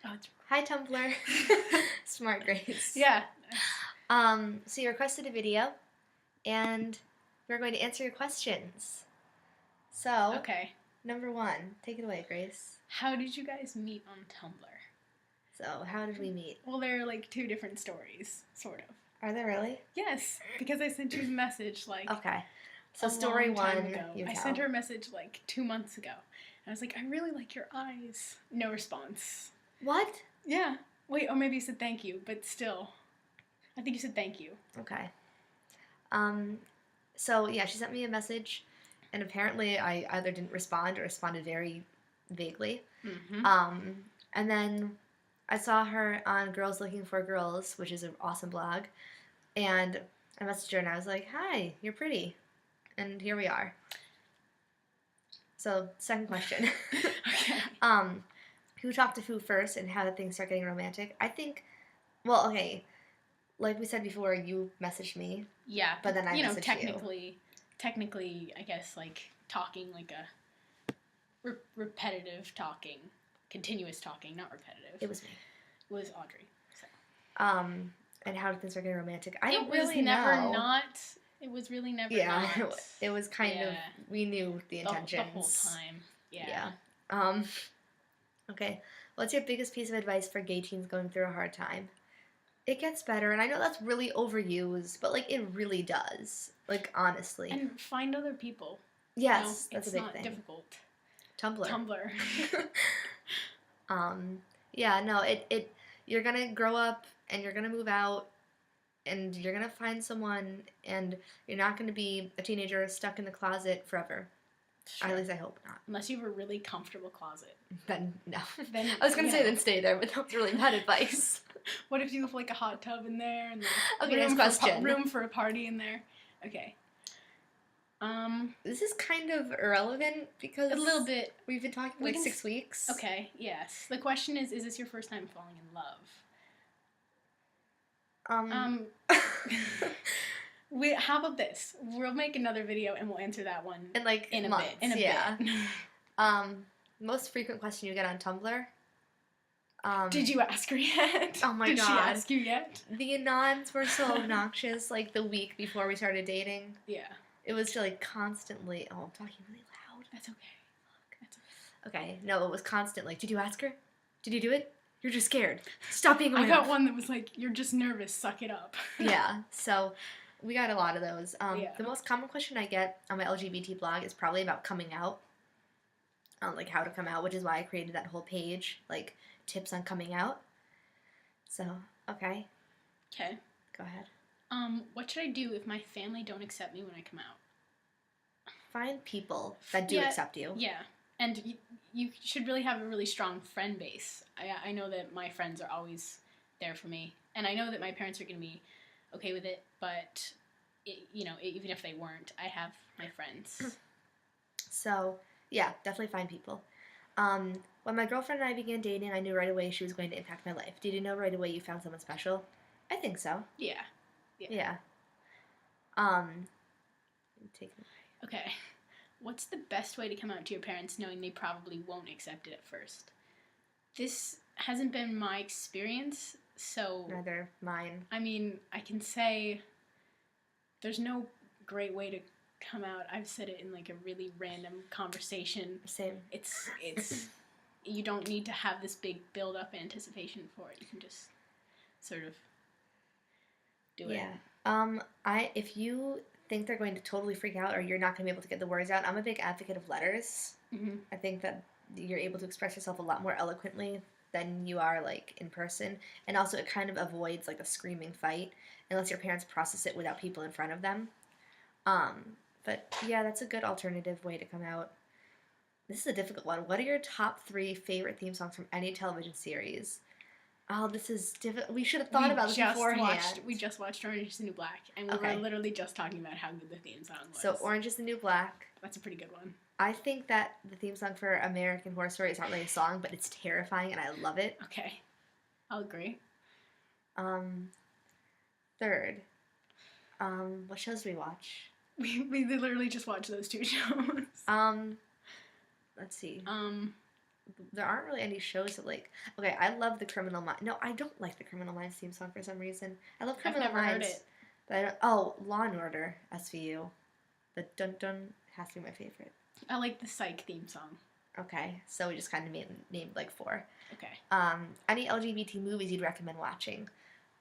Oh, it's... Hi, Tumblr. Smart Grace. Yeah. So you requested a video, and we're going to answer your questions. So, Okay. number 1, take it away, Grace. How did you guys meet on Tumblr? So, how did we meet? Well, there are like 2 different stories, sort of. Are there really? Yes, because I sent you a message like Okay. So a story long time 1, ago. you I tell. sent her a message like 2 months ago. And I was like, I really like your eyes. No response. What? Yeah. Wait, or maybe you said thank you, but still. I think you said thank you. Okay. So yeah, she sent me a message, and apparently I either didn't respond or responded very vaguely. Mm-hmm. And then I saw her on Girls Looking for Girls, which is an awesome blog, and I messaged her and I was like, "Hi, you're pretty," and here we are. So, second question. Okay. Who talked to who first, and how did things start getting romantic? I think, well, okay, like we said before, you messaged me. Yeah. But then I messaged you. Technically, I guess, like, talking like a repetitive talking, continuous talking, not repetitive. It was me. Was Audrey. So. And how did things start getting romantic? I don't really know. It was really never yeah, not. it was kind of, we knew the intentions. The whole time. Yeah. Okay. What's your biggest piece of advice for gay teens going through a hard time? It gets better, and I know that's really overused, but, like, it really does. Like, honestly. And find other people. Yes, that's a big thing. It's not difficult. Tumblr. Yeah, no, you're gonna grow up, and you're gonna move out, and you're gonna find someone, and you're not gonna be a teenager stuck in the closet forever. Sure. At least I hope not. Unless you have a really comfortable closet. Then, no. Then, I was gonna say then stay there, but that's really bad advice. What if you have like a hot tub in there and okay, next question. Room for a party in there? Okay. This is kind of irrelevant because a little bit. We've been talking for like 6 weeks. Okay. Yes. The question is this your first time falling in love? How about this? We'll make another video and we'll answer that one in like in months, a bit. Most frequent question you get on Tumblr. Did you ask her yet? Oh my god. Did she ask you yet? The anons were so obnoxious like the week before we started dating. Yeah. It was like constantly, I'm talking really loud. That's okay. Okay, no, it was constant like, did you ask her? Did you do it? You're just scared. Stop being a I got one that was like, you're just nervous, suck it up. Yeah, so we got a lot of those. The most common question I get on my LGBT blog is probably about coming out. Like how to come out, which is why I created that whole page, like tips on coming out. So, okay. Okay. Go ahead. What should I do if my family don't accept me when I come out? Find people that do accept you. Yeah. And you should really have a really strong friend base. I know that my friends are always there for me. And I know that my parents are going to be okay with it. But, even if they weren't, I have my friends. So, yeah, definitely find people. When my girlfriend and I began dating, I knew right away she was going to impact my life. Did you know right away you found someone special? I think so. Yeah. Yeah. Take it away. Okay. What's the best way to come out to your parents knowing they probably won't accept it at first? This hasn't been my experience, so... Neither mine. I mean, I can say there's no great way to come out. I've said it in like a really random conversation. Same. It's you don't need to have this big build-up anticipation for it. You can just sort of do it. Yeah. If you think they're going to totally freak out or you're not going to be able to get the words out, I'm a big advocate of letters. Mm-hmm. I think that you're able to express yourself a lot more eloquently than you are like in person, and also it kind of avoids like a screaming fight unless your parents process it without people in front of them. But yeah, that's a good alternative way to come out. This is a difficult one. What are your top 3 favorite theme songs from any television series? Oh, this is difficult. We should have thought about this beforehand. We just watched Orange is the New Black, and we were literally just talking about how good the theme song was. So Orange is the New Black. That's a pretty good one. I think that the theme song for American Horror Story is not really a song, but it's terrifying, and I love it. Okay. I'll agree. Third. What shows do we watch? We literally just watched those 2 shows. Let's see. there aren't really any shows that like. Okay, I love the Criminal Minds. No, I don't like the Criminal Minds theme song for some reason. I love I've Criminal never heard Minds, it. but I don't. Oh, Law and Order SVU. The dun dun has to be my favorite. I like the Psych theme song. Okay, so we just kind of named like 4. Okay. Any LGBT movies you'd recommend watching?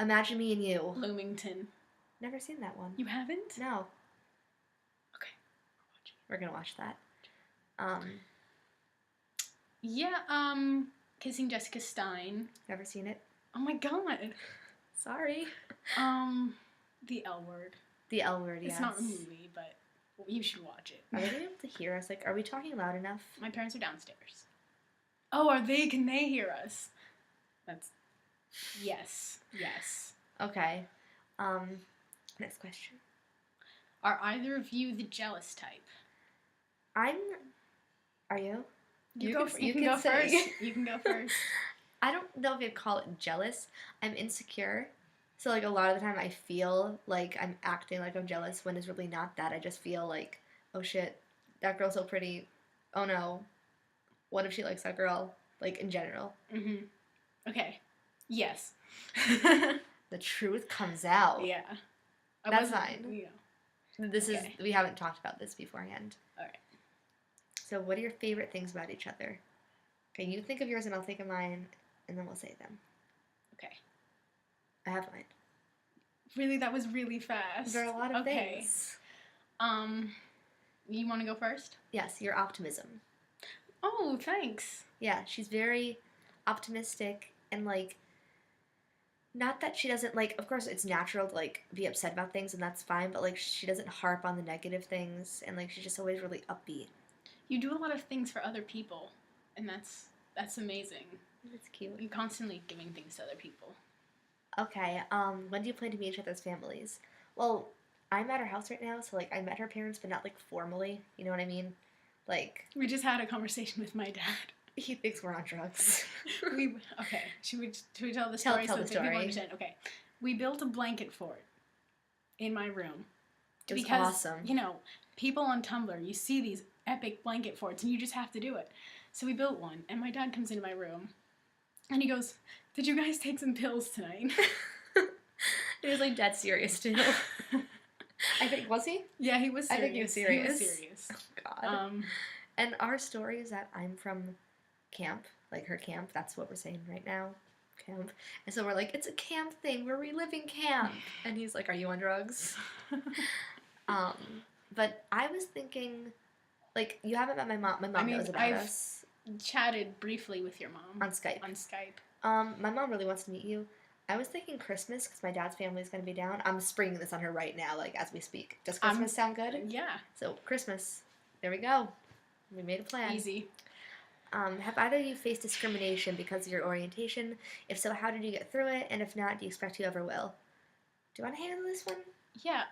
Imagine Me and You. Bloomington. Never seen that one. You haven't? No. Okay. We're gonna watch that. Yeah, Kissing Jessica Stein. Never seen it. Oh my god. Sorry. The L Word. The L Word, yes. It's not a movie, but you should watch it. Are they able to hear us? Like, are we talking loud enough? My parents are downstairs. Oh, are they? Can they hear us? That's... Yes. Yes. Okay. Next question. Are either of you the jealous type? Are you? You can go say. first. You can go first. I don't know if you'd call it jealous. I'm insecure. So, like, a lot of the time I feel like I'm acting like I'm jealous when it's really not that. I just feel like, oh shit, that girl's so pretty. Oh no. What if she likes that girl? Like, in general. Mm-hmm. Okay. Yes. The truth comes out. Yeah. That's fine. You know. This Okay. is, we haven't talked about this beforehand. Alright. So, what are your favorite things about each other? Okay, you think of yours and I'll think of mine, and then we'll say them. Okay. I have mine. Really, that was really fast. There are a lot of okay. things. You want to go first? Yes, your optimism. Oh, thanks. Yeah, she's very optimistic and like not that she doesn't like of course it's natural to like be upset about things and that's fine, but like she doesn't harp on the negative things and like she's just always really upbeat. You do a lot of things for other people, and that's amazing. That's cute. You're constantly giving things to other people. Okay, when do you plan to meet each other's families? Well, I'm at her house right now, so like I met her parents but not like formally, you know what I mean? Like We just had a conversation with my dad. he thinks we're on drugs. Okay. Should we tell the story Tell so the that people story. understand? Okay. We built a blanket fort in my room. It was because, awesome. You know, people on Tumblr, you see these epic blanket forts and you just have to do it. So we built one, and my dad comes into my room and he goes, "Did you guys take some pills tonight?" He was like dead serious too. I think was he? Yeah, he was serious. I think he was serious. He was serious. Oh, God. And our story is that I'm from camp, like her camp. That's what we're saying right now, camp. And so we're like, it's a camp thing. We're reliving camp. And he's like, are you on drugs? But I was thinking, like, you haven't met my mom. My mom knows about us. Chatted briefly with your mom On Skype. My mom really wants to meet you. I was thinking Christmas because my dad's family is going to be down. I'm springing this on her right now, like, as we speak. Does Christmas sound good? Yeah. So, Christmas. There we go. We made a plan. Easy. Have either of you faced discrimination because of your orientation? If so, how did you get through it? And if not, do you expect you ever will? Do you want to handle this one? Yeah,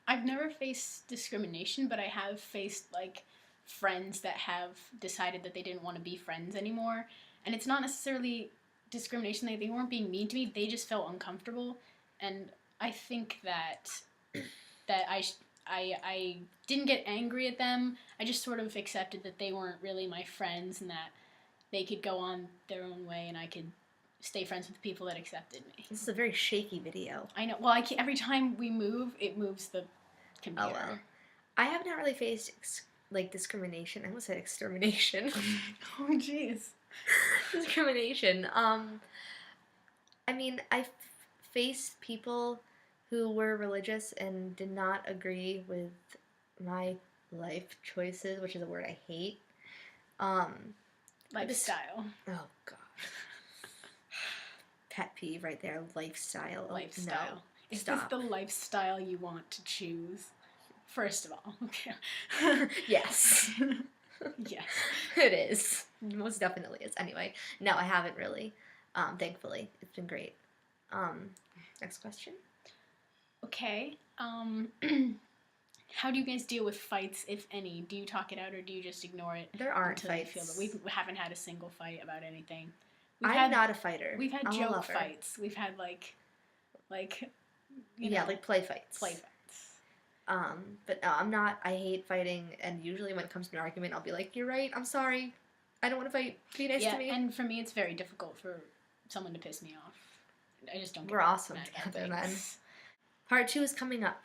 I've never faced discrimination, but I have faced, like, friends that have decided that they didn't want to be friends anymore. And it's not necessarily discrimination. They weren't being mean to me. They just felt uncomfortable. And I think that I didn't get angry at them. I just sort of accepted that they weren't really my friends and that they could go on their own way and I could stay friends with the people that accepted me. This is a very shaky video. I know. Well, every time we move, it moves the computer. Oh, well. I have not really faced, discrimination. I almost said extermination. Oh, jeez. Discrimination. I mean, I faced people who were religious and did not agree with my life choices, which is a word I hate. Lifestyle. Oh, God. Pet peeve right there. Lifestyle. Lifestyle. No. Is Stop. this the lifestyle you want to choose? First of all, okay. Yes. Yes. It is. Most definitely is. Anyway, no, I haven't really. Thankfully. It's been great. Next question. Okay. How do you guys deal with fights, if any? Do you talk it out or do you just ignore it? There aren't until fights. You feel that we haven't had a single fight about anything. I'm not a fighter. We've had I'm a joke lover. fights. We've had like yeah, like play fights. Play fights. But no, I'm not. I hate fighting, and usually when it comes to an argument, I'll be like, "You're right. I'm sorry. I don't want to fight. Be nice Yeah, to me. and for me, it's very difficult for someone to piss me off. I just don't get We're awesome mad about together then. things. Part 2 is coming up.